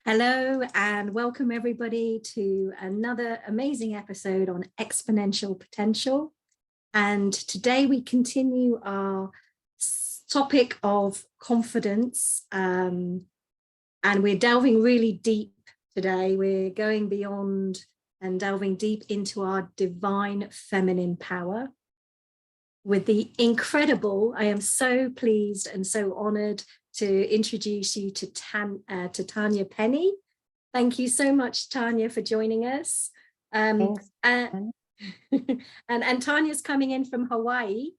Hello and welcome everybody to another amazing episode on exponential potential. And today we continue our topic of confidence, and we're delving really deep today. We're going beyond and delving deep into our divine feminine power with the incredible, I am so pleased and so honored to introduce you to Tanya Penny. Thank you so much, Tanya, for joining us. Thanks. And Tanya's coming in from Hawaii,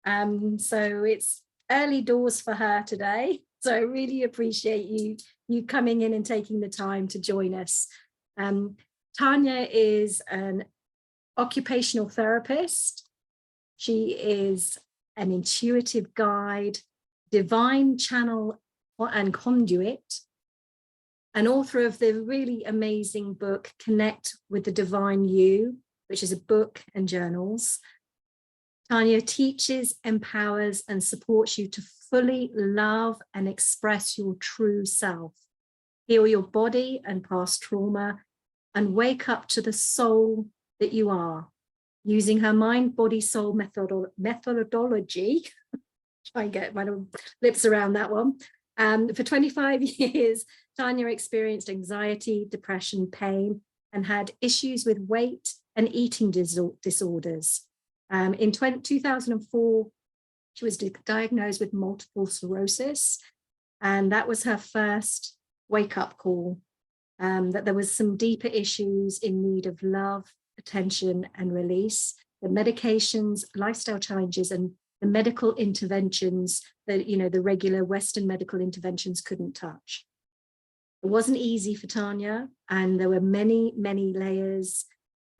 so it's early doors for her today. So I really appreciate you coming in and taking the time to join us. Tanya is an occupational therapist. She is an intuitive guide, divine channel and conduit, an author of the really amazing book, Connect with the Divine You, which is a book and journals. Tanya teaches, empowers, and supports you to fully love and express your true self, heal your body and past trauma, and wake up to the soul that you are, using her mind, body, soul methodology. Try and get my lips around that one. For 25 years, Tanya experienced anxiety, depression, pain, and had issues with weight and eating disorders. In 2004, she was diagnosed with multiple sclerosis, and that was her first wake-up call, that there was some deeper issues in need of love, attention, and release. The medications, lifestyle challenges, and the medical interventions that, the regular Western medical interventions couldn't touch. It wasn't easy for Tanya, and there were many, many layers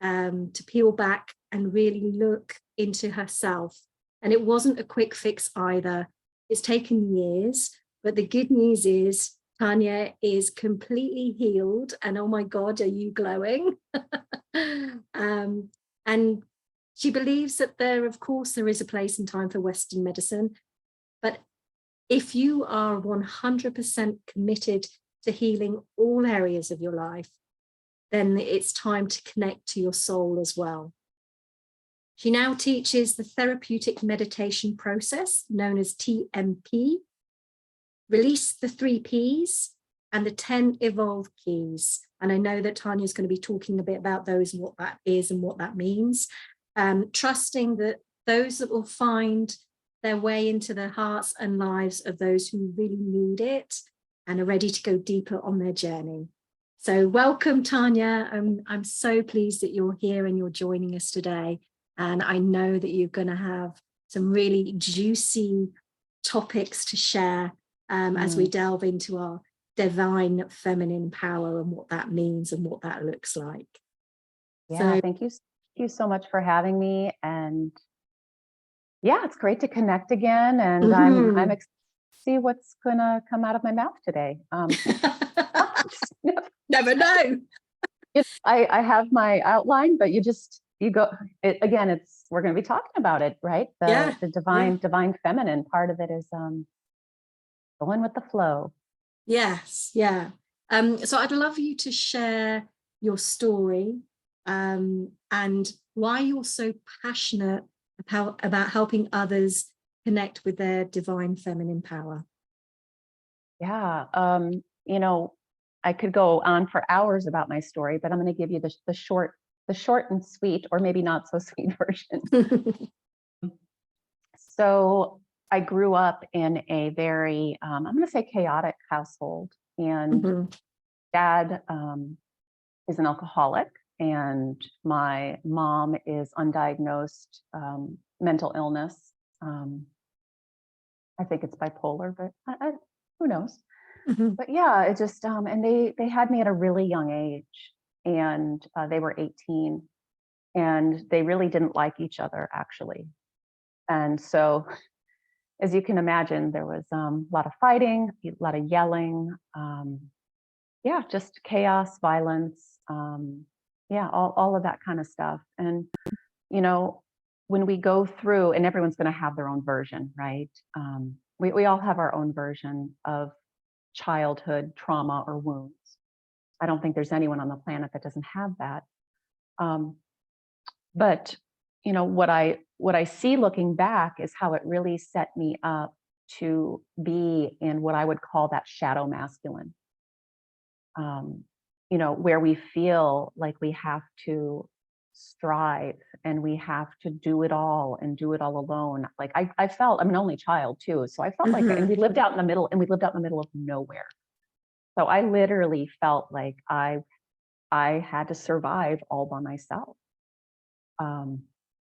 to peel back and really look into herself. And it wasn't a quick fix either. It's taken years, but the good news is Tanya is completely healed, and oh my God, are you glowing? And she believes that there is a place and time for Western medicine, but if you are 100% committed to healing all areas of your life, then it's time to connect to your soul as well. She now teaches the therapeutic meditation process known as TMP, release the 3 Ps and the 10 evolved keys. And I know that Tanya is going to be talking a bit about those and what that is and what that means. Trusting that those that will find their way into the hearts and lives of those who really need it and are ready to go deeper on their journey. So welcome, Tanya. I'm so pleased that you're here and you're joining us today. And I know that you're going to have some really juicy topics to share as we delve into our divine feminine power and what that means and what that looks like. Yeah, so, thank you so much for having me. And yeah, it's great to connect again. And I'm excited to see what's gonna come out of my mouth today. Never know. I have my outline, but you go again. We're going to be talking about it, right? The divine feminine part of it is going with the flow. Yes, yeah. So I'd love you to share your story and why you're so passionate about helping others connect with their divine feminine power. Yeah, I could go on for hours about my story, but I'm going to give you the short and sweet, or maybe not so sweet version. So I grew up in a very, I'm going to say chaotic household, and Dad is an alcoholic, and my mom is undiagnosed mental illness. I think it's bipolar, but who knows? But yeah, it just, and they had me at a really young age, and they were 18, and they really didn't like each other, actually. And so, as you can imagine, there was a lot of fighting, a lot of yelling, yeah, just chaos, violence, all of that kind of stuff. And, when we go through, and everyone's going to have their own version, right? We all have our own version of childhood trauma or wounds. I don't think there's anyone on the planet that doesn't have that. But you know, what I see looking back is how it really set me up to be in what I would call that shadow masculine. You know, where we feel like we have to strive and we have to do it all and do it all alone. Like I felt, I'm an only child too. So I felt like, and we lived out in the middle, of nowhere. So I literally felt like I had to survive all by myself. And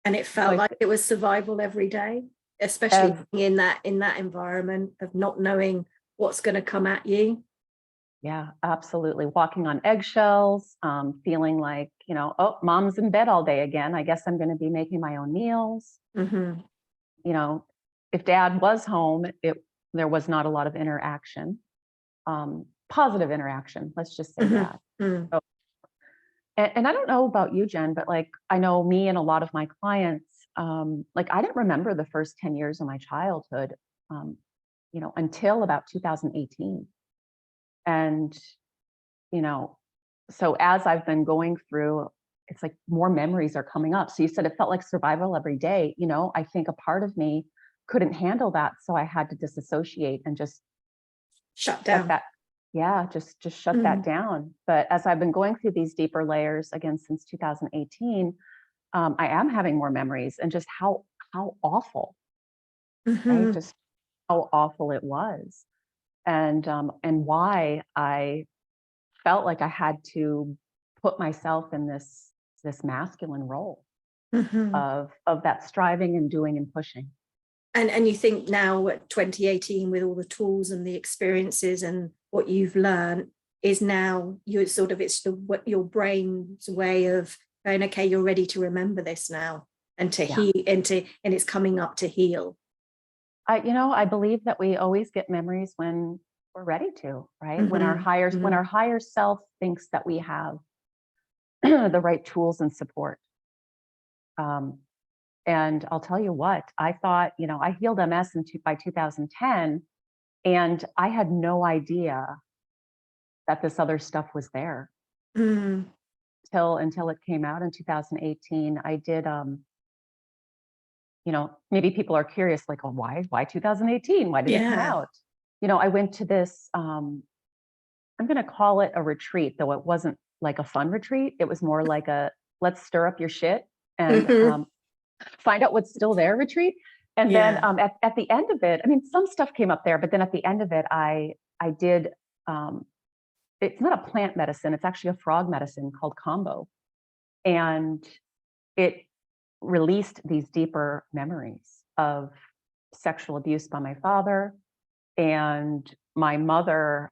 it felt like it was survival every day, especially in that environment of not knowing what's going to come at you. Yeah, absolutely. Walking on eggshells, feeling like, you know, oh, mom's in bed all day again. I guess I'm going to be making my own meals. You know, if dad was home, there was not a lot of interaction, positive interaction. Let's just say that. So, and I don't know about you, Jen, but like, I know me and a lot of my clients, like I didn't remember the first 10 years of my childhood, you know, until about 2018. And, you know, so as I've been going through, it's like more memories are coming up. So you said it felt like survival every day. You know, I think a part of me couldn't handle that. So I had to disassociate and just shut down. Just shut that down. But as I've been going through these deeper layers again since 2018, I am having more memories and just how awful, right? Just how awful it was. And why I felt like I had to put myself in this masculine role of that striving and doing and pushing. And you think now at 2018, with all the tools and the experiences and what you've learned, is now you're sort of, it's your brain's way of going, okay, you're ready to remember this now and to heal, and it's coming up to heal. I believe that we always get memories when we're ready to, right? When our higher self thinks that we have the right tools and support. And I'll tell you what, I thought, you know, I healed MS by 2010, and I had no idea that this other stuff was there until it came out in 2018. I did, you know, maybe people are curious, like, oh, why 2018? Why did it come out? You know, I went to this, I'm going to call it a retreat, though it wasn't like a fun retreat. It was more like a let's stir up your shit and find out what's still there retreat. And then at the end of it, I mean, some stuff came up there, but then at the end of it, I did, it's not a plant medicine, it's actually a frog medicine called Combo. And it released these deeper memories of sexual abuse by my father and my mother,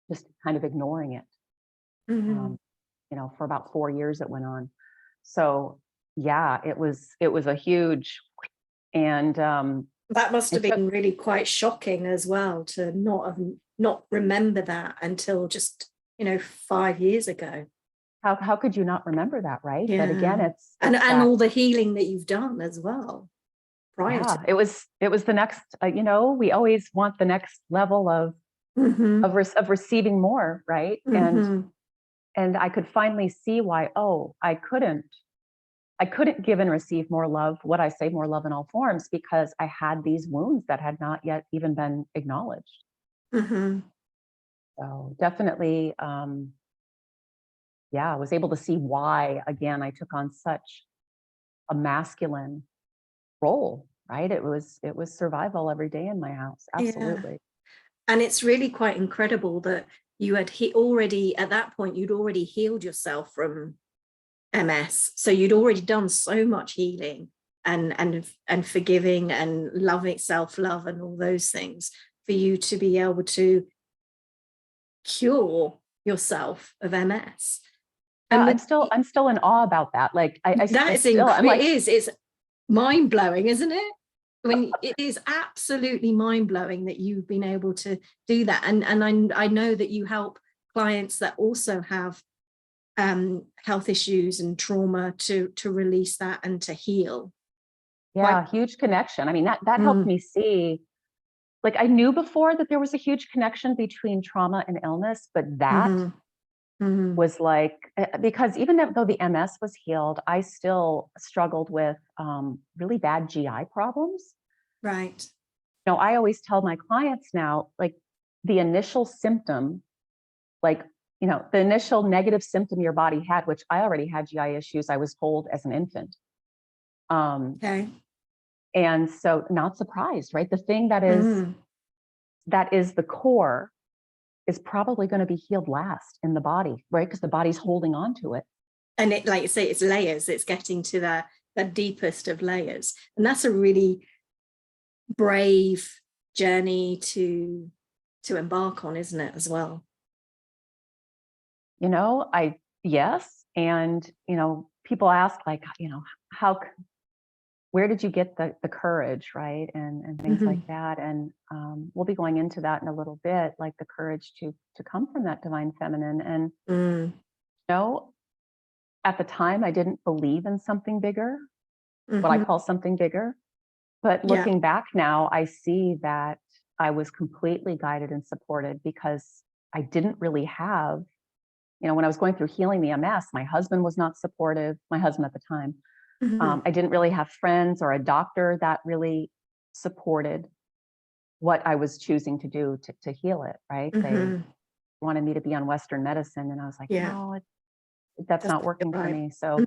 just kind of ignoring it. You know, for about 4 years it went on. So yeah, it was a huge, and that must have been really quite shocking as well, to not remember that until just, you know, 5 years ago. How could you not remember that, right? But again, it's and all the healing that you've done as well. It was the next, you know, we always want the next level of receiving more, right? And I could finally see why, oh, I couldn't give and receive more love, what I say, more love in all forms, because I had these wounds that had not yet even been acknowledged. So definitely, I was able to see why, again, I took on such a masculine role, right? It was survival every day in my house. Absolutely. And it's really quite incredible that you had already, at that point, you'd already healed yourself from MS. So you'd already done so much healing and forgiving and loving, self-love and all those things, for you to be able to cure yourself of MS. And I'm still in awe about that. Like it's mind-blowing, isn't it? I mean, it is absolutely mind-blowing that you've been able to do that. And I know that you help clients that also have health issues and trauma to release that and to heal. Yeah, huge connection. I mean, that helped me see like I knew before that there was a huge connection between trauma and illness, but that was like, because even though the MS was healed, I still struggled with really bad GI problems. Right. You know, I always tell my clients now, like the initial symptom, like, you know, the initial negative symptom your body had, which I already had GI issues, I was told as an infant. Okay. And so not surprised, right? The thing that is the core is probably going to be healed last in the body, right? Because the body's holding on to it. And it, like you say, it's layers, it's getting to the deepest of layers. And that's a really brave journey to embark on, isn't it, as well? You know, yes. And, you know, people ask like, you know, where did you get the courage, right? And things like that. And we'll be going into that in a little bit, like the courage to come from that divine feminine. And, you know, at the time I didn't believe in something bigger, what I call something bigger. But looking back now, I see that I was completely guided and supported because I didn't really have, you know, when I was going through healing the MS, my husband was not supportive, my husband at the time. I didn't really have friends or a doctor that really supported what I was choosing to do to heal it, right? They wanted me to be on Western medicine. And I was like, no, that's not working for me. So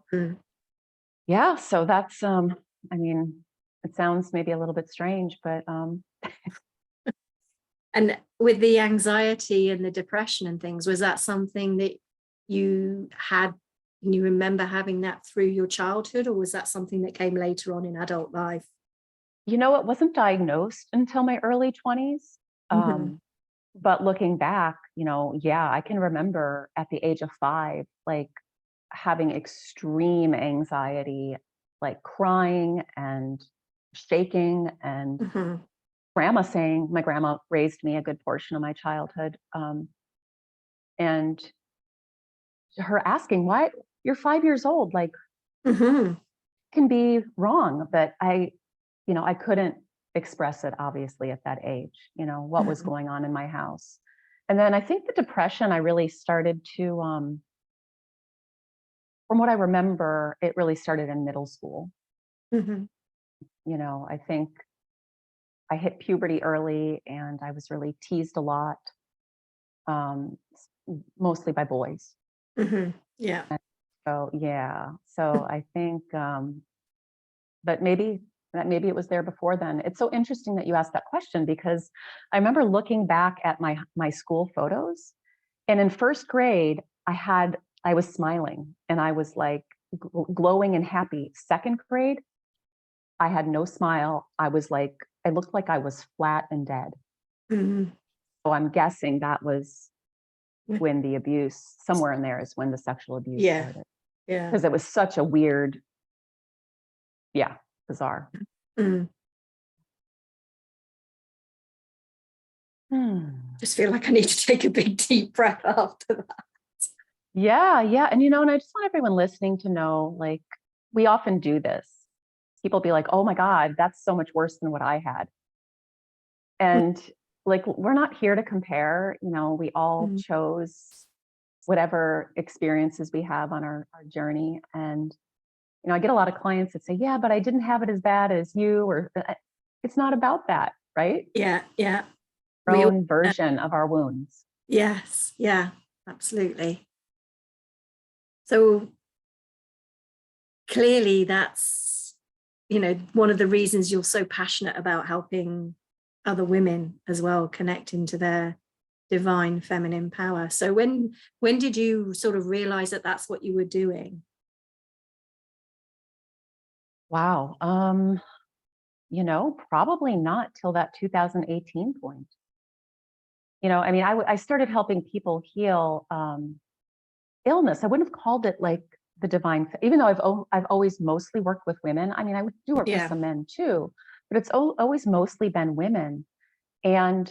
yeah, so that's, I mean, it sounds maybe a little bit strange, but and with the anxiety and the depression and things, was that something that you had, and you remember having that through your childhood, or was that something that came later on in adult life? you know, it wasn't diagnosed until my early 20s. But looking back, you know, yeah, I can remember at the age of 5, like having extreme anxiety, like crying and shaking, and grandma saying, my grandma raised me a good portion of my childhood. And her asking, why you're 5 years old, like can be wrong. But you know, I couldn't express it obviously at that age, you know, what was going on in my house. And then I think the depression, I really started to, from what I remember, it really started in middle school. You know, I think I hit puberty early and I was really teased a lot, mostly by boys. Yeah. So yeah, so I think, but maybe it was there before then. It's so interesting that you asked that question, because I remember looking back at my school photos, and in first grade, I was smiling and I was like glowing and happy. Second grade, I had no smile. I looked like I was flat and dead. So I'm guessing that was when the abuse, somewhere in there is when the sexual abuse started. Yeah. Because it was such a weird, bizarre. Just feel like I need to take a big deep breath after that. Yeah. And, you know, and I just want everyone listening to know, like, we often do this. People be like, oh my God, that's so much worse than what I had. And like, we're not here to compare, you know, we all chose whatever experiences we have on our journey. And, you know, I get a lot of clients that say, yeah, but I didn't have it as bad as you, or it's not about that, right? Yeah. Our own version of our wounds. Yes. Yeah, absolutely. So clearly that's, you know, one of the reasons you're so passionate about helping other women as well, connecting to their divine feminine power. So when did you sort of realize that that's what you were doing? Wow. You know, probably not till that 2018 point. You know, I mean, I started helping people heal illness. I wouldn't have called it like the divine, even though I've always mostly worked with women. I mean, I do work with some men too, but it's always mostly been women. And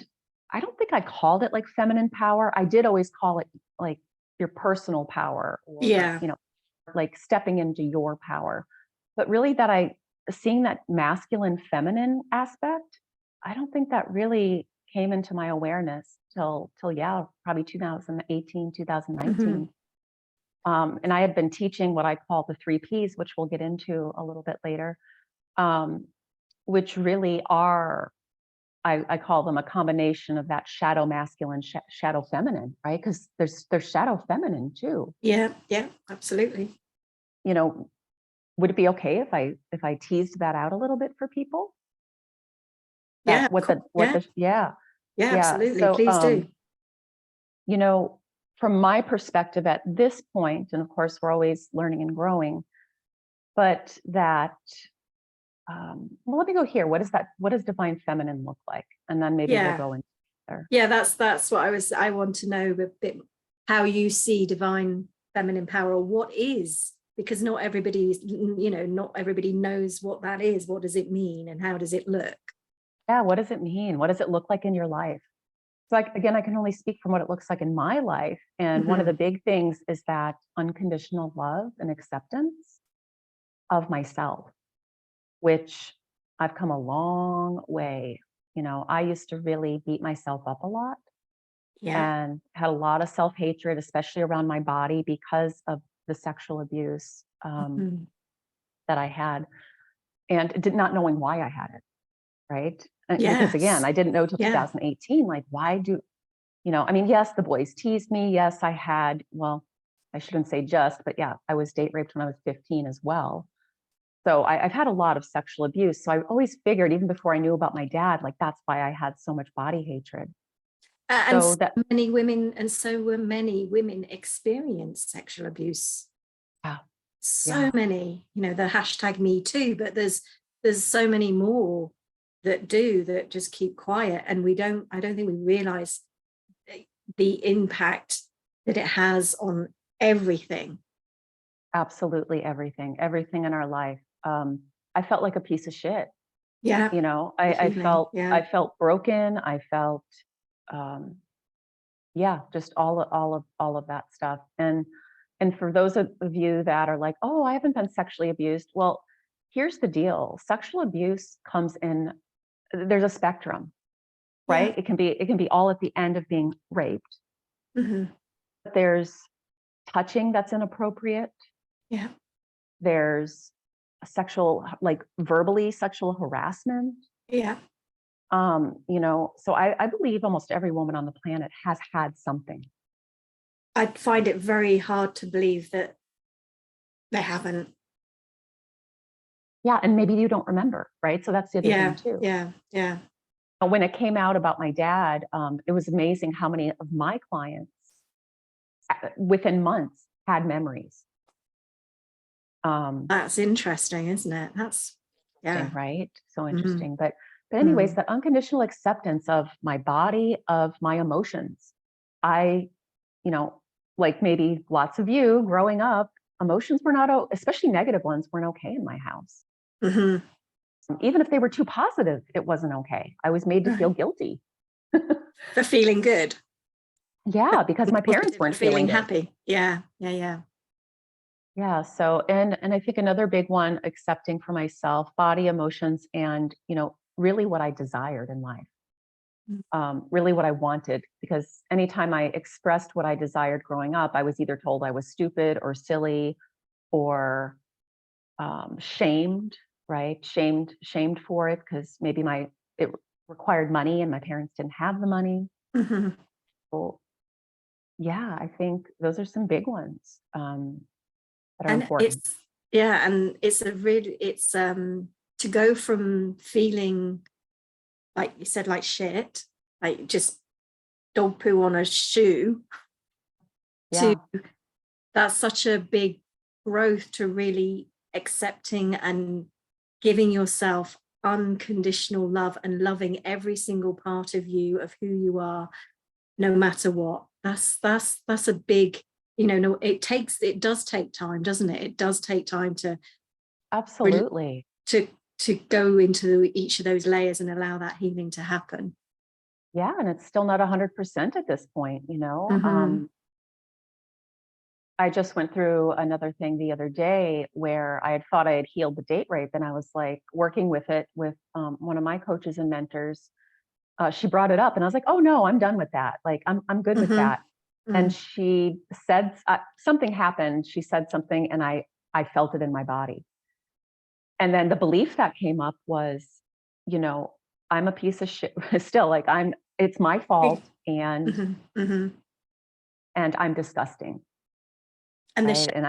I don't think I called it like feminine power. I did always call it like your personal power, or, you know, like stepping into your power. But really seeing that masculine feminine aspect I don't think that really came into my awareness till yeah, probably 2018, 2019. And I had been teaching what I call the 3 Ps, which we'll get into a little bit later, um, which really are, I call them a combination of that shadow masculine, shadow feminine, right? Because there's shadow feminine too. Yeah, yeah, absolutely. You know, would it be okay if I teased that out a little bit for people? Yeah, That what the yeah, yeah, yeah, yeah. absolutely. So Please do. you know, from my perspective at this point, and of course we're always learning and growing, but that well, let me go here. What is that? What does divine feminine look like? And then maybe we'll Yeah. go into there. Yeah, that's what I want to know a bit how you see divine feminine power, or what is, because not everybody, not everybody knows what that is. What does it mean and how does it look? Yeah, what does it mean? What does it look like in your life? So like again, I can only speak from what it looks like in my life. And one of the Mhm. big things is that unconditional love and acceptance of myself, which I've come a long way. I used to really beat myself up a lot Yeah. and had a lot of self-hatred, especially around my body because of the sexual abuse Mhm. that I had, and did not knowing why I had it, right? Because again, Yes. I didn't know till Yeah. 2018, like, why do, I mean, yes, the boys teased me. Yes, I had, well, I shouldn't say just, but yeah, I was date raped when I was 15 as well. So I've had a lot of sexual abuse. So I always figured, even before I knew about my dad, like that's why I had so much body hatred. And So so that, many women, and so were many women experience sexual abuse. yeah, So yeah, many, the hashtag me too, but there's so many more that do, that just keep quiet. And I don't think we realize the impact that it has on everything. absolutely everything in our life. I felt like a piece of shit. Yeah, the I feeling. felt, Yeah. broken. I felt, um, yeah, just all of that stuff. And for those of you that are like, oh, I haven't been sexually abused. Well, here's the deal. Sexual abuse comes in, there's a spectrum, Yeah. right? It can be all at the end of being raped. Hmm. There's touching that's inappropriate. Yeah. There's sexual, like verbally sexual harassment. Yeah. So I believe almost every woman on the planet has had something. I find it very hard to believe that they haven't. Yeah, and maybe you don't remember, right? So that's the other thing Yeah. too. Yeah. Yeah. When it came out about my dad, it was amazing how many of my clients within months had memories. Um, That's interesting, isn't it? That's, yeah. right? So Mm-hmm. interesting. But anyways, the unconditional acceptance of my body, of my emotions. I, you know, like maybe lots of you growing up, emotions were not, especially negative ones, weren't okay in my house. Mm-hmm. Even if they were too positive, it wasn't okay. I was made to feel Right. guilty. For feeling good. Yeah, because my parents Positive, for weren't feeling feeling good. happy. Yeah. Yeah. Yeah. Yeah. So, and I think another big one, accepting for myself, body, emotions, and really what I desired in life, really what I wanted. Because anytime I expressed what I desired growing up, I was either told I was stupid or silly or shamed, right? Shamed for it because maybe it required money and my parents didn't have the money. Mm-hmm. So, yeah, I think those are some big ones that are And important. it's to go from feeling, like you said, like shit, like just dog poo on a shoe, to, Yeah, that's such a big growth, to really accepting and giving yourself unconditional love and loving every single part of you, of who you are, no matter what. That's a big, no, it does take time, doesn't it? It does take time to absolutely. to to go into each of those layers and allow that healing to happen. Yeah, and it's still not 100% at this point. Mm-hmm. I just went through another thing the other day where I had thought I had healed the date rape, and I was like working with it with one of my coaches and mentors. She brought it up, and I was like, "Oh no, I'm done with that. Like, I'm good with Mm-hmm. that." And she said something happened. She said something, and I felt it in my body. And then the belief that came up was, you know, I'm a piece of shit. Still, like it's my fault, Mm-hmm. Mm-hmm. and I'm disgusting, And the right? And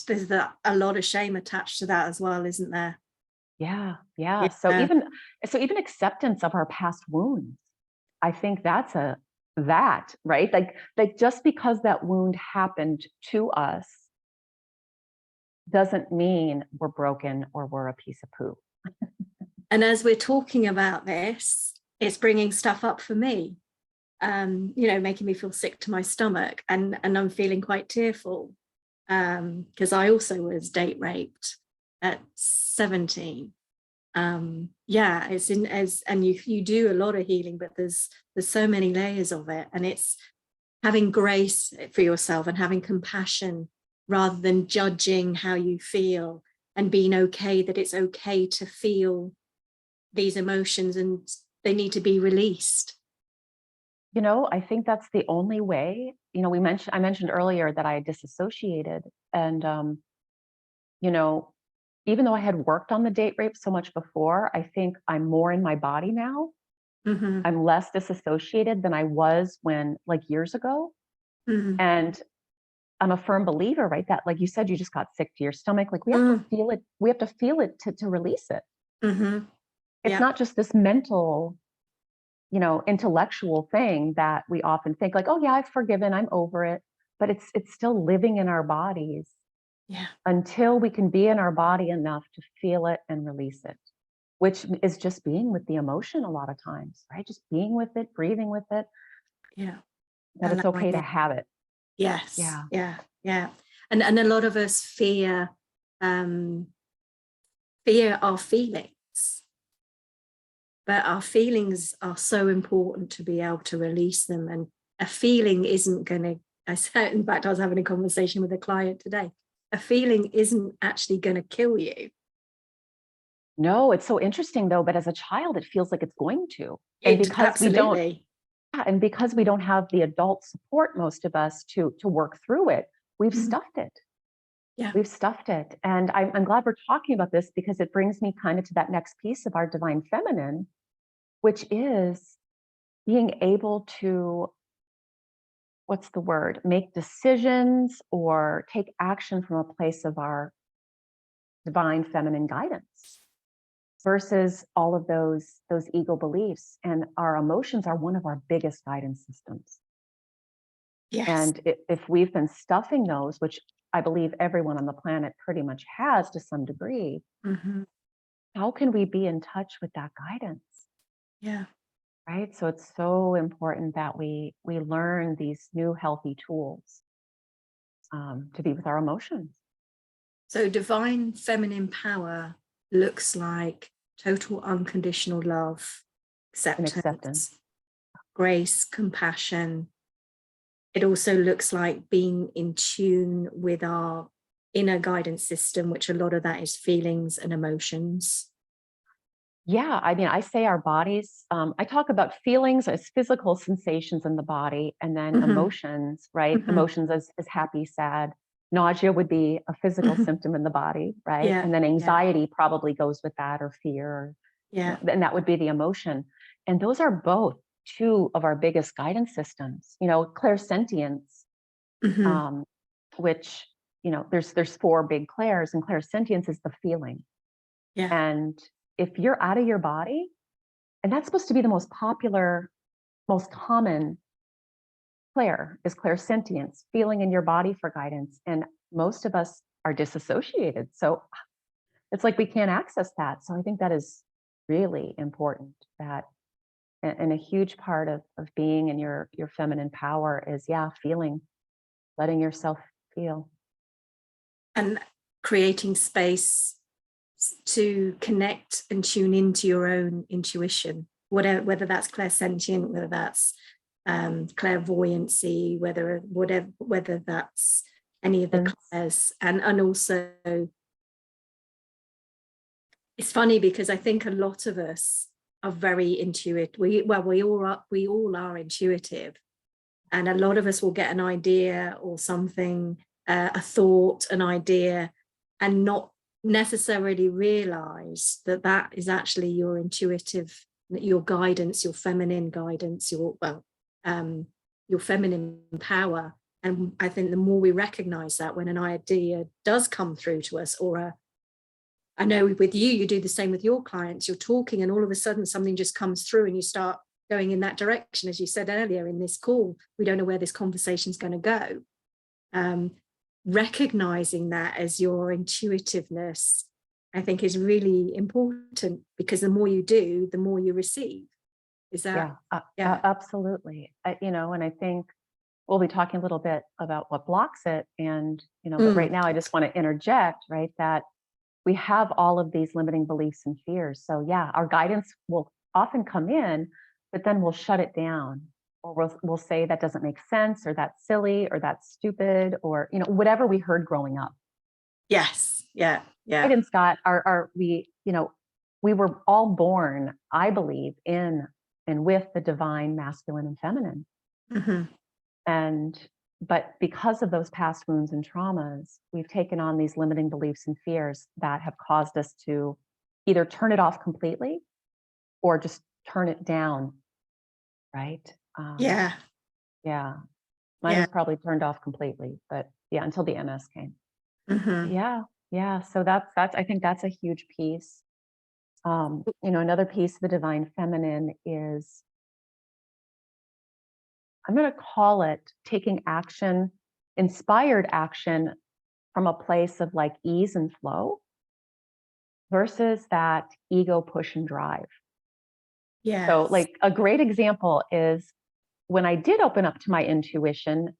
shame, a lot of shame attached to that as well, isn't there? yeah, yeah. Yeah. So even acceptance of our past wounds, I think that's that, right? Like just because that wound happened to us doesn't mean we're broken or we're a piece of poo. And as we're talking about this, it's bringing stuff up for me, making me feel sick to my stomach, and I'm feeling quite tearful because I also was date raped at 17. Yeah, it's in as and you do a lot of healing, but there's so many layers of it, and it's having grace for yourself and having compassion rather than judging how you feel, and being okay that it's okay to feel these emotions and they need to be released. I think that's the only way. I mentioned earlier that I disassociated, and you know, even though I had worked on the date rape so much before, I think I'm more in my body now. Mm-hmm. I'm less disassociated than I was when, like, years ago. Mm-hmm. And I'm a firm believer, right? That, like you said, you just got sick to your stomach. Like, we have to Mm-hmm. feel it. We have to feel it to release it. Mm-hmm. It's Yeah. not just this mental, intellectual thing that we often think like, oh yeah, I've forgiven, I'm over it. But it's still living in our bodies Yeah. until we can be in our body enough to feel it and release it, which is just being with the emotion a lot of times, right? Just being with it, breathing with it, Yeah. that it's Allowing okay to it. have it. Yes. Yeah. Yeah. Yeah. And a lot of us um, fear our feelings, but our feelings are so important to be able to release them. And a feeling isn't going to, I said, in fact, I was having a conversation with a client today. A feeling isn't actually going to kill you. No, it's so interesting though, but as a child, it feels like it's going to. And It absolutely. and because we don't have the adult support, most of us, to work through it, we've Mhm. stuffed it. Yeah. We've stuffed it. And I'm glad we're talking about this because it brings me kind of to that next piece of our divine feminine, which is being able to, what's the word, make decisions or take action from a place of our divine feminine guidance versus all of those ego beliefs. And our emotions are one of our biggest guidance systems. Yes. And if we've been stuffing those, which I believe everyone on the planet pretty much has to some degree, Mm-hmm. how can we be in touch with that guidance? Yeah. Right? So it's so important that we learn these new healthy tools to be with our emotions. So divine feminine power looks like total unconditional love, And acceptance. acceptance, grace, compassion. It also looks like being in tune with our inner guidance system, which a lot of that is feelings and emotions. Yeah, I mean, I say our bodies, I talk about feelings as physical sensations in the body, and then Mm-hmm. emotions, right? Mm-hmm. Emotions as happy, sad. Nausea would be a physical Mm-hmm. symptom in the body, right? Yeah. And then Yeah. anxiety probably goes with that, or fear, or, Yeah. and that would be the emotion. And those are both two of our biggest guidance systems. Clairsentience, Mm-hmm. um, which, there's four big clairs, and clairsentience is the feeling. Yeah. And if you're out of your body, and that's supposed to be the most popular, most common clair is clairsentience, feeling in your body for guidance. And most of us are disassociated. So it's like we can't access that. So I think that is really important, that and a huge part of being in your feminine power is, yeah, feeling, letting yourself feel. And creating space to connect and tune into your own intuition, whether that's clairsentient, whether that's clairvoyancy, whether that's any of the clairs. And also, it's funny because I think a lot of us are very intuitive. We all are intuitive, and a lot of us will get an idea or something, a thought, an idea, and not necessarily realize that that is actually your intuitive, your guidance, your feminine guidance, your feminine power. And I think the more we recognize that, when an idea does come through to us, or I know with you do the same with your clients, you're talking and all of a sudden something just comes through and you start going in that direction. As you said earlier in this call, we don't know where this conversation is going to go. Recognizing that as your intuitiveness, I think, is really important, because the more you do, the more you receive. Is that? Yeah, absolutely. And I think we'll be talking a little bit about what blocks it. And, but right now I just want to interject, right, that we have all of these limiting beliefs and fears. So yeah, our guidance will often come in, but then we'll shut it down, or we'll say that doesn't make sense, or that's silly, or that's stupid, or, whatever we heard growing up. Yes. Yeah. Yeah. And Scott, we were all born, I believe, in and with the divine masculine and feminine. Mm-hmm. But because of those past wounds and traumas, we've taken on these limiting beliefs and fears that have caused us to either turn it off completely or just turn it down. Right? Yeah. Mine was probably turned off completely, but until the MS came. Mm-hmm. Yeah. So that's, I think that's a huge piece. Another piece of the divine feminine is, I'm going to call it taking action, inspired action from a place of like ease and flow versus that ego push and drive. Yeah. So like a great example is when I did open up to my intuition,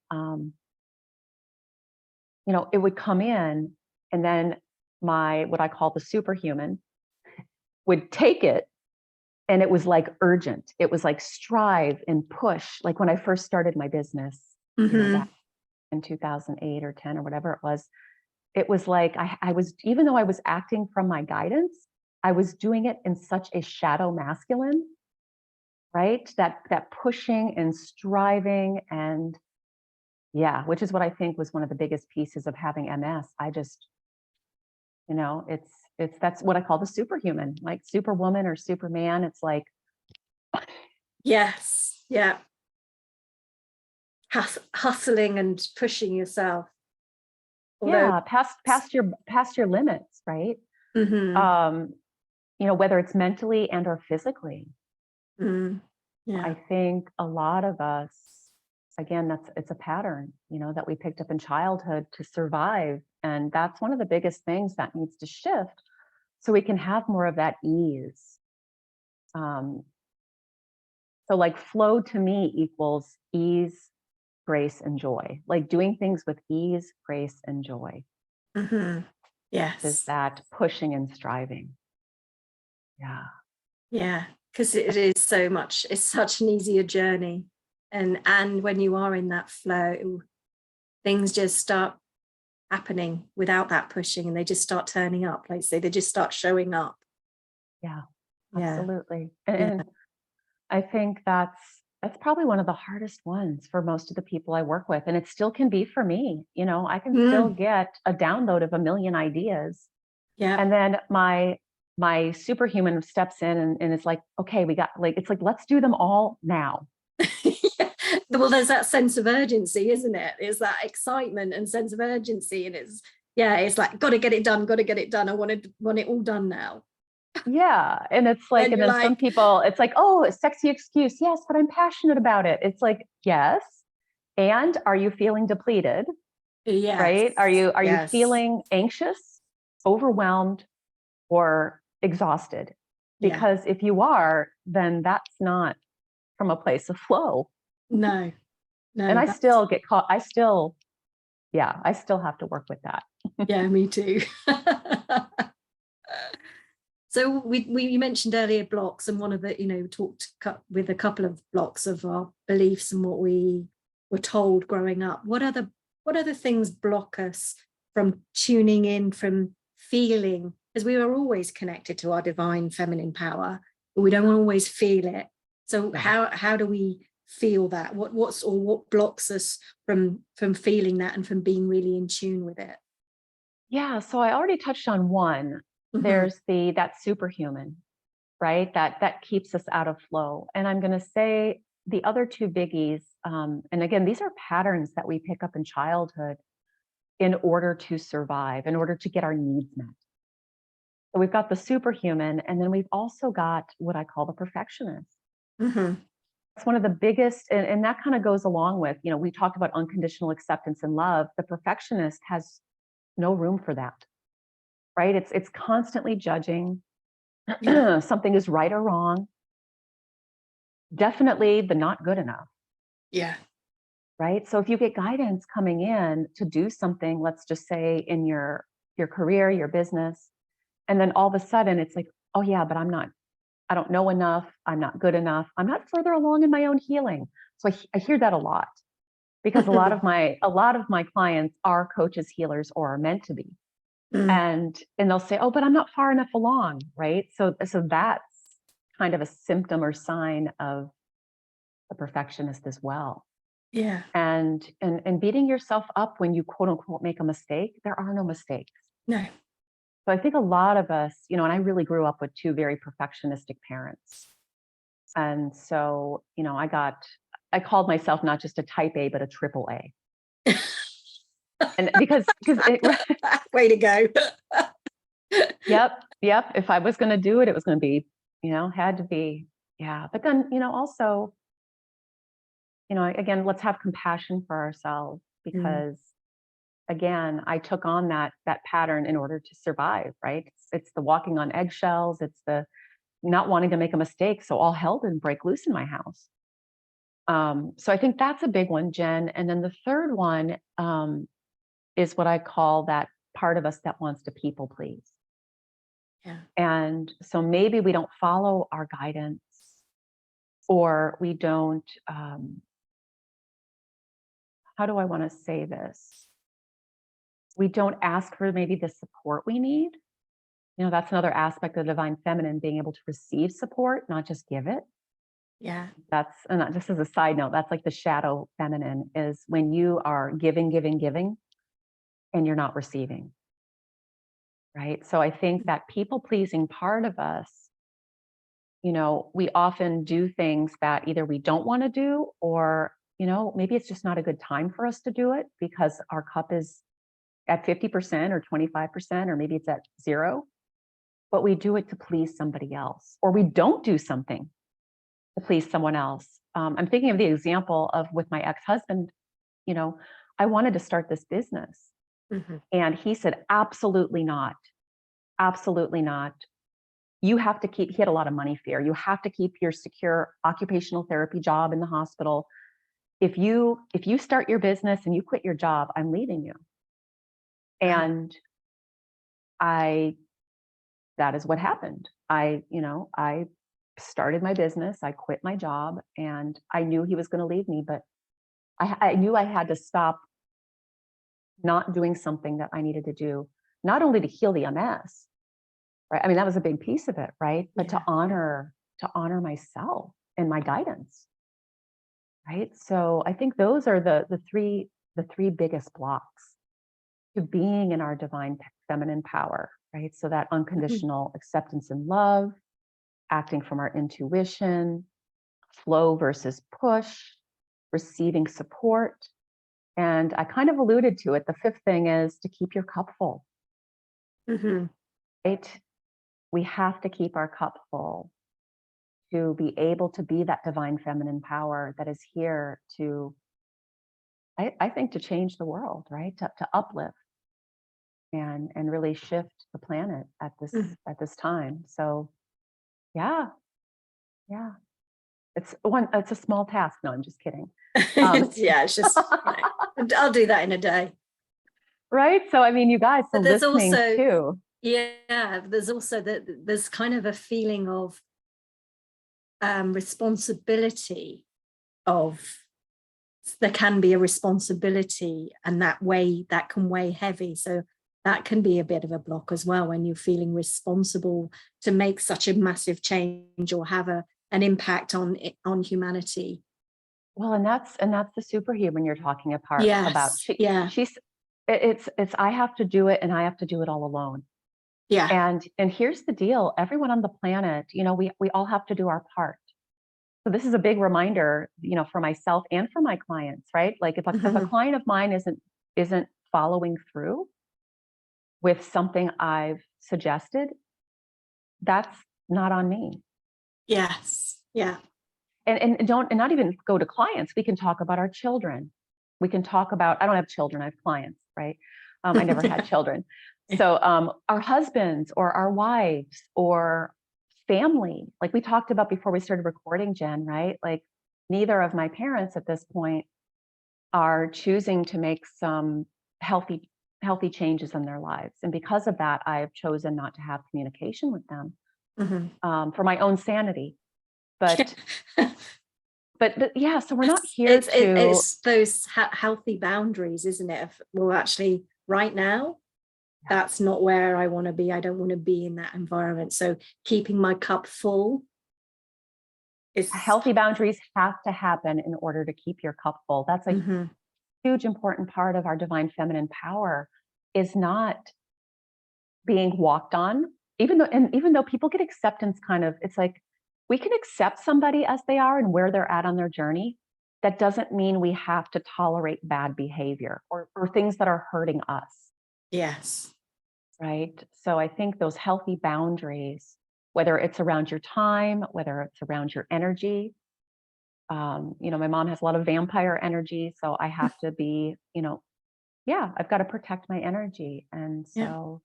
it would come in, and then what I call the superhuman would take it. And it was like urgent. It was like strive and push. Like when I first started my business, back in 2008 or 10 or whatever it was like I was, even though I was acting from my guidance, I was doing it in such a shadow masculine, right? That pushing and striving, and which is what I think was one of the biggest pieces of having MS. I just, that's what I call the superhuman, like superwoman or superman. It's like, yes, yeah, hustling and pushing yourself. Past your limits, right? Mm-hmm. Whether it's mentally and or physically. I think a lot of us, again, it's a pattern, that we picked up in childhood to survive. And that's one of the biggest things that needs to shift so we can have more of that ease. So like flow to me equals ease, grace, and joy. Like doing things with ease, grace, and joy. Mm-hmm. Yes. Is that pushing and striving. Yeah. Because it is so much, it's such an easier journey. And when you are in that flow, things just start happening without that pushing, and they just start turning up. Like say, they just start showing up. Yeah, absolutely. And I think that's probably one of the hardest ones for most of the people I work with. And it still can be for me. I can still get a download of a million ideas. Yeah. And then my superhuman steps in and it's like, okay, let's do them all now. Well, there's that sense of urgency, isn't it? It's that excitement and sense of urgency. And it's like, got to get it done. I want it all done now. Yeah. And it's like, and then some people, it's like, oh, a sexy excuse. Yes, but I'm passionate about it. It's like, yes. And are you feeling depleted? Yes. Right? Are you feeling anxious, overwhelmed, or exhausted? Because if you are, then that's not from a place of flow. No. And I still get caught. I still have to work with that. Yeah, me too. So you mentioned earlier blocks, and one of the, talked with a couple of blocks of our beliefs and what we were told growing up. What other what other things block us from tuning in, from feeling, because we are always connected to our divine feminine power, but we don't always feel it. So how do we feel that? What blocks us from feeling that and from being really in tune with it? Yeah, so I already touched on one. There's that superhuman, right? That keeps us out of flow. And I'm going to say the other two biggies, and again, these are patterns that we pick up in childhood in order to survive, in order to get our needs met. So we've got the superhuman, and then we've also got what I call the perfectionist. It's one of the biggest, and that kind of goes along with, we talked about unconditional acceptance and love. The perfectionist has no room for that, right? It's constantly judging. Something is right or wrong. Definitely the not good enough. Yeah. Right. So if you get guidance coming in to do something, let's just say in your career, your business, and then all of a sudden it's like, oh yeah, but I don't know enough. I'm not good enough. I'm not further along in my own healing. So I hear that a lot, because a lot of my clients are coaches, healers, or are meant to be. And they'll say, oh, but I'm not far enough along. Right. So that's kind of a symptom or sign of the perfectionist as well. Yeah. And beating yourself up when you quote unquote make a mistake. There are no mistakes. No. So I think a lot of us, and I really grew up with two very perfectionistic parents. And so, I called myself not just a type A, but a triple A. And because way to go. Yep. If I was going to do it, it was going to be, had to be. Yeah. But then, also, again, let's have compassion for ourselves, because again, I took on that pattern in order to survive, right? It's the walking on eggshells. It's the not wanting to make a mistake. So all hell didn't break loose in my house. So I think that's a big one, Jen. And then the third one is what I call that part of us that wants to people please. Yeah. And so maybe we don't follow our guidance, or we don't, how do I want to say this? We don't ask for maybe the support we need. That's another aspect of the divine feminine, being able to receive support, not just give it. Yeah. And that, just as a side note, that's like the shadow feminine, is when you are giving, and you're not receiving. Right. So I think that people pleasing part of us, we often do things that either we don't want to do, or, maybe it's just not a good time for us to do it because our cup is at 50% or 25%, or maybe it's at 0, but we do it to please somebody else, or we don't do something to please someone else. I'm thinking of the example of with my ex-husband. I wanted to start this business, and he said, absolutely not. Absolutely not. You have to he had a lot of money fear. You have to keep your secure occupational therapy job in the hospital. If you start your business and you quit your job, I'm leaving you. And that is what happened. I started my business, I quit my job, and I knew he was going to leave me, but I knew I had to stop not doing something that I needed to do, not only to heal the MS, right? I mean, that was a big piece of it, right? But to honor myself and my guidance, right? So I think those are the three biggest blocks to being in our divine feminine power, right? So that unconditional acceptance and love, acting from our intuition, flow versus push, receiving support. And I kind of alluded to it. The fifth thing is to keep your cup full. Right? We have to keep our cup full to be able to be that divine feminine power that is here to, I think, to change the world, right? To uplift and really shift the planet at this time. So yeah. It's a small task. No, I'm just kidding. Yeah, it's just, I'll do that in a day. Right. So, I mean, you guys are There's listening also, too. Yeah, there's also there's kind of a feeling of responsibility of there can be a responsibility, and that can weigh heavy. So that can be a bit of a block as well, when you're feeling responsible to make such a massive change or have an impact on humanity. Well, and that's the superhuman you're talking about. Yes. Yeah. It's I have to do it, and I have to do it all alone. Yeah. And here's the deal: everyone on the planet, we all have to do our part. So this is a big reminder, for myself and for my clients, right? Like if a client of mine isn't following through with something I've suggested, that's not on me. Yes. Yeah. And not even go to clients. We can talk about our children. We can talk about, I don't have children, I have clients, right? I never had children. So our husbands or our wives or family, like we talked about before we started recording, Jen, right? Like neither of my parents at this point are choosing to make some healthy changes in their lives. And because of that, I've chosen not to have communication with them for my own sanity. But yeah, so we're not here it's those healthy boundaries, isn't it? Well, actually, right now, that's not where I want to be. I don't want to be in that environment. So keeping my cup full is healthy boundaries have to happen in order to keep your cup full. That's a huge important part of our divine feminine power, is not being walked on. Even though people get acceptance it's like we can accept somebody as they are and where they're at on their journey. That doesn't mean we have to tolerate bad behavior or things that are hurting us. Yes. Right. So I think those healthy boundaries, whether it's around your time, whether it's around your energy, my mom has a lot of vampire energy, so I have to be, I've got to protect my energy. And so,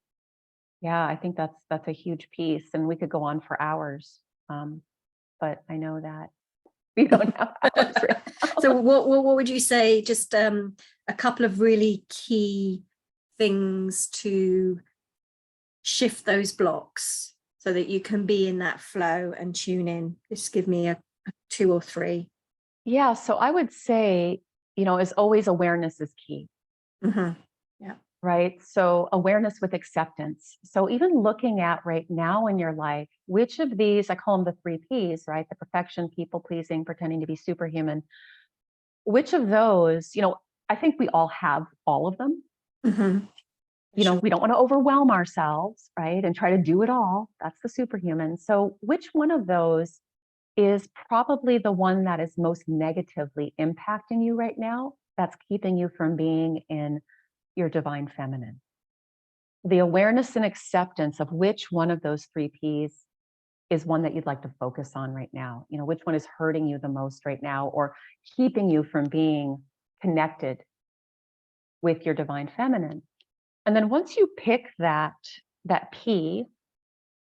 I think that's a huge piece, and we could go on for hours. But I know that we don't have hours right now. So what would you say, just a couple of really key things to shift those blocks so that you can be in that flow and tune in? Just give me a 2 or 3. Yeah, so I would say, as always, awareness is key. Yeah. Right. So awareness with acceptance. So even looking at right now in your life, which of these, I call them the 3 Ps, right? The perfection, people pleasing, pretending to be superhuman. Which of those, I think we all have all of them. We don't want to overwhelm ourselves, right? And try to do it all. That's the superhuman. So which one of those is probably the one that is most negatively impacting you right now? That's keeping you from being in your divine feminine. The awareness and acceptance of which one of those 3 Ps is one that you'd like to focus on right now. Which one is hurting you the most right now or keeping you from being connected with your divine feminine. And then once you pick that P,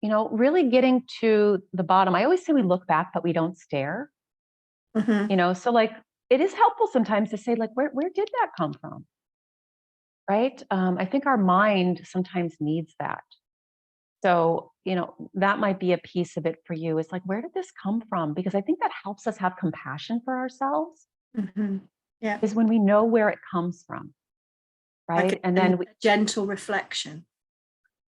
really getting to the bottom. I always say we look back, but we don't stare. So like it is helpful sometimes to say, like, where did that come from? Right? I think our mind sometimes needs that. So, that might be a piece of it for you. It's like, where did this come from? Because I think that helps us have compassion for ourselves. Yeah. Is when we know where it comes from. Right. Like and then a gentle reflection.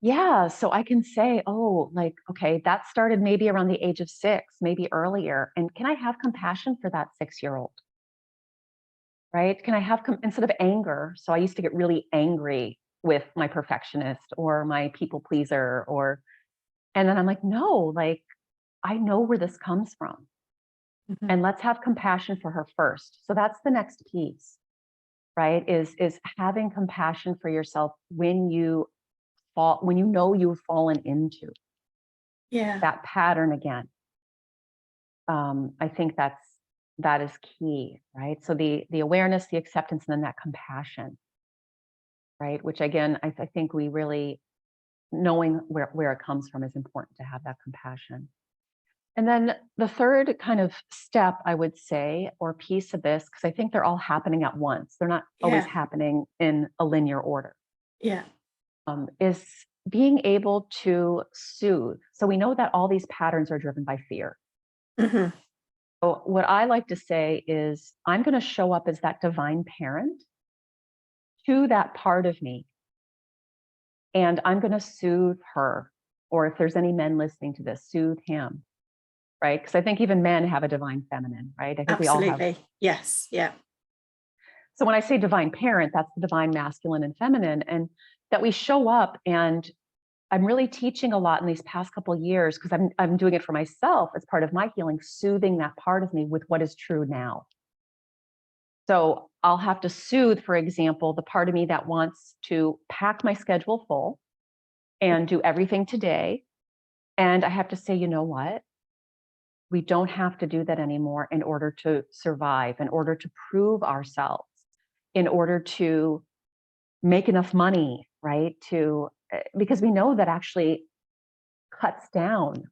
Yeah. So I can say, oh, like, okay, that started maybe around the age of 6, maybe earlier. And can I have compassion for that 6-year-old? Right? Can I have, instead of anger? So I used to get really angry with my perfectionist or my people pleaser, and then I'm like, no, like, I know where this comes from. And let's have compassion for her first. So that's the next piece, right? Is having compassion for yourself when you know you've fallen into that pattern again. I think that is key, right? So the awareness, the acceptance, and then that compassion, right? Which again, I think we really, knowing where it comes from is important to have that compassion. And then the third kind of step, I would say, or piece of this, because I think they're all happening at once. They're not always happening in a linear order. Is being able to soothe. So we know that all these patterns are driven by fear. So what I like to say is I'm going to show up as that divine parent to that part of me, and I'm going to soothe her. Or if there's any men listening to this, soothe him, right? Because I think even men have a divine feminine, right? I think we all have. Absolutely. Yes. Yeah. So when I say divine parent, that's the divine masculine and feminine, and that we show up. And I'm really teaching a lot in these past couple of years because I'm doing it for myself as part of my healing, soothing that part of me with what is true now. So I'll have to soothe, for example, the part of me that wants to pack my schedule full and do everything today. And I have to say, you know what? We don't have to do that anymore in order to survive, in order to prove ourselves, in order to make enough money, right? Because we know that actually cuts down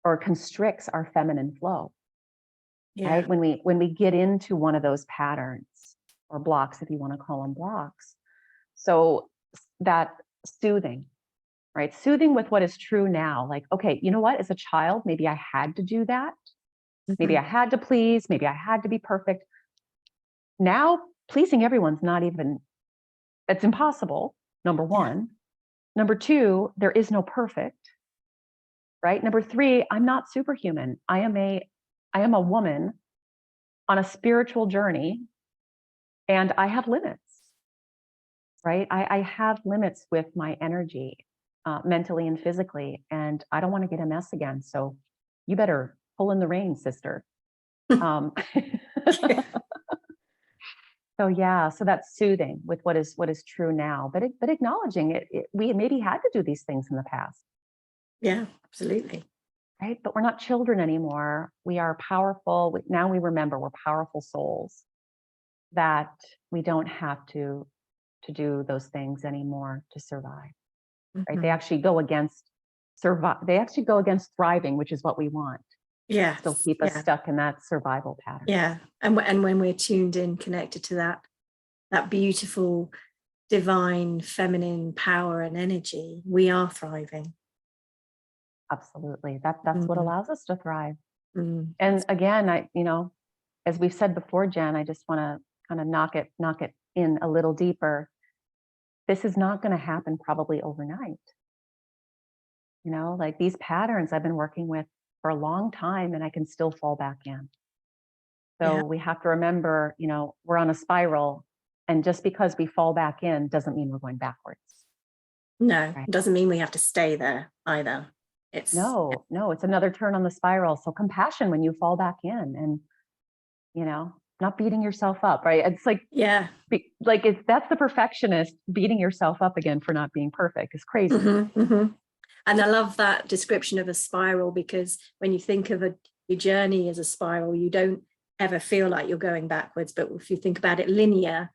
or constricts our feminine flow, Yeah. right? When we get into one of those patterns or blocks, if you want to call them blocks. So that soothing, right? Soothing with what is true now. Like, okay, you know what? As a child, maybe I had to do that. Maybe I had to please. Maybe I had to be perfect. Now, pleasing everyone's not even, it's impossible, number one. Number two, there is no perfect, right? Number three, I'm not superhuman. I am a woman on a spiritual journey, and I have limits, right? I have limits with my energy, mentally and physically, and I don't want to get a mess again. So you better pull in the reins, sister. Um, so yeah, so that's soothing with what is true now, but acknowledging we maybe had to do these things in the past. Yeah, absolutely. Right? But we're not children anymore. We are powerful. Now we remember we're powerful souls, that we don't have to do those things anymore to survive. Right? They actually go against survive. They actually go against thriving, which is what we want. Yeah. Still keep us stuck in that survival pattern. Yeah. And when we're tuned in, connected to that beautiful divine feminine power and energy, we are thriving. Absolutely. That's what allows us to thrive. Mm. And again, as we've said before, Jen, I just want to kind of knock it in a little deeper. This is not going to happen probably overnight. Like these patterns I've been working with for a long time, and I can still fall back in. So we have to remember, we're on a spiral, and just because we fall back in doesn't mean we're going backwards. No, right? It doesn't mean we have to stay there either. No, it's another turn on the spiral. So compassion when you fall back in, and not beating yourself up, right? It's like, that's the perfectionist beating yourself up again for not being perfect is crazy. And I love that description of a spiral, because when you think of your journey as a spiral, you don't ever feel like you're going backwards. But if you think about it linear,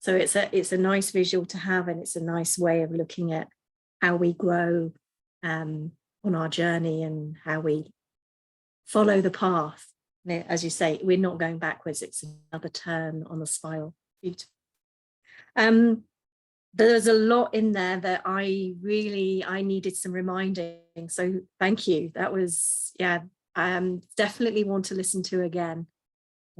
so it's a nice visual to have, and it's a nice way of looking at how we grow on our journey and how we follow the path. As you say, we're not going backwards. It's another turn on the spiral. Beautiful. There's a lot in there that I needed some reminding. So thank you. That was, definitely want to listen to again.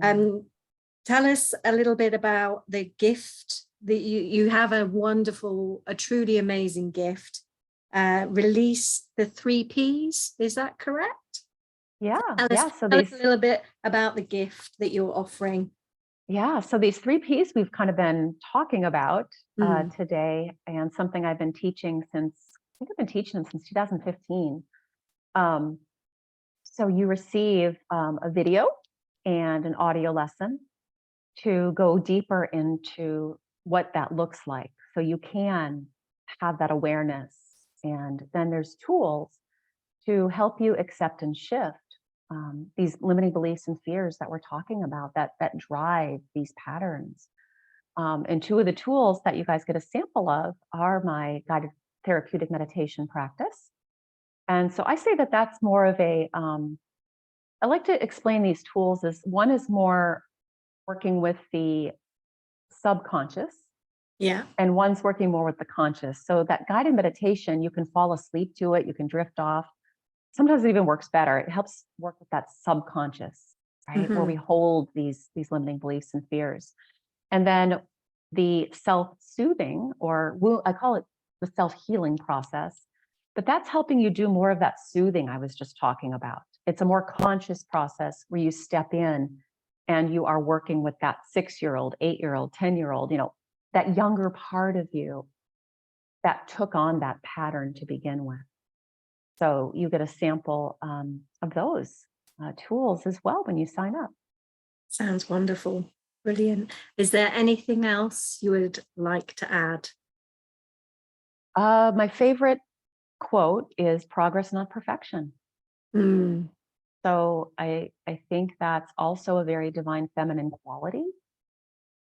Tell us a little bit about the gift that you have, a truly amazing gift. Release the 3 Ps. Is that correct? Yeah. So tell us a little bit about the gift that you're offering. Yeah. So these 3 Ps we've kind of been talking about today, and something I've been teaching since 2015. So you receive a video and an audio lesson to go deeper into what that looks like. So you can have that awareness. And then there's tools to help you accept and shift these limiting beliefs and fears that we're talking about that drive these patterns. And 2 of the tools that you guys get a sample of are my guided therapeutic meditation practice. And so I say that that's more of I like to explain these tools as one is more working with the subconscious. Yeah. And one's working more with the conscious. So that guided meditation, you can fall asleep to it, you can drift off. Sometimes it even works better. It helps work with that subconscious, right? Where we hold these limiting beliefs and fears. And then the self-soothing, or I call it the self-healing process, but that's helping you do more of that soothing I was just talking about. It's a more conscious process where you step in and you are working with that 6-year-old, 8-year-old, 10-year-old, that younger part of you that took on that pattern to begin with. So you get a sample of those tools as well when you sign up. Sounds wonderful. Brilliant. Is there anything else you would like to add? My favorite quote is progress, not perfection. Mm. So I think that's also a very divine feminine quality,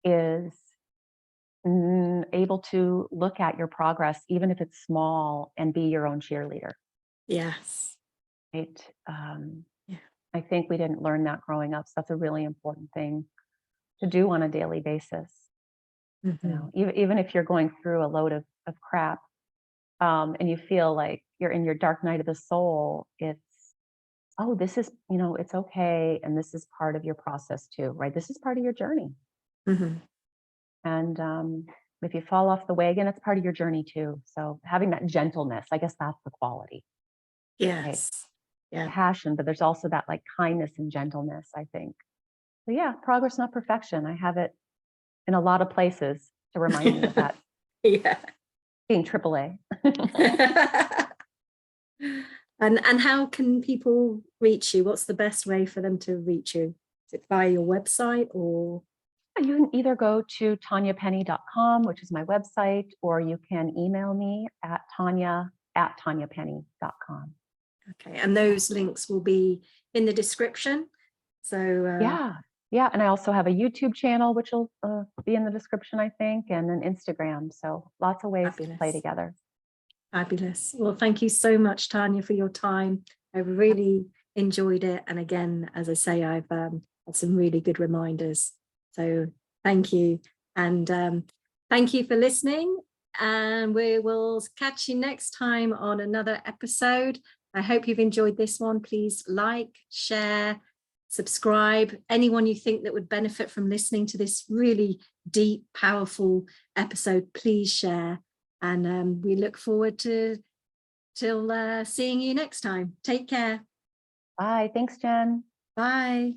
is able to look at your progress, even if it's small, and be your own cheerleader. Yes. Right? Yeah. I think we didn't learn that growing up. So that's a really important thing to do on a daily basis. Even if you're going through a load of crap, and you feel like you're in your dark night of the soul, it's, oh, this is, it's okay. And this is part of your process too, right? This is part of your journey. And if you fall off the wagon, it's part of your journey too. So having that gentleness, I guess that's the quality. Yes. Right? Yeah. Passion, but there's also that like kindness and gentleness, I think. So yeah, progress, not perfection. I have it in a lot of places to remind me of that. Yeah. Being AAA. And how can people reach you? What's the best way for them to reach you? Is it via your website, or? You can either go to tanyapenny.com, which is my website, or you can email me at tanya@tanyapenny.com. Okay, and those links will be in the description. So yeah, and I also have a YouTube channel, which will be in the description, I think, and an Instagram. So lots of ways to play together. Fabulous. Well, thank you so much, Tanya, for your time. I really enjoyed it. And again, as I say, I've had some really good reminders. So thank you. And thank you for listening. And we will catch you next time on another episode. I hope you've enjoyed this one. Please like, share, subscribe. Anyone you think that would benefit from listening to this really deep, powerful episode, please share. And we look forward to seeing you next time. Take care. Bye. Thanks, Jen. Bye.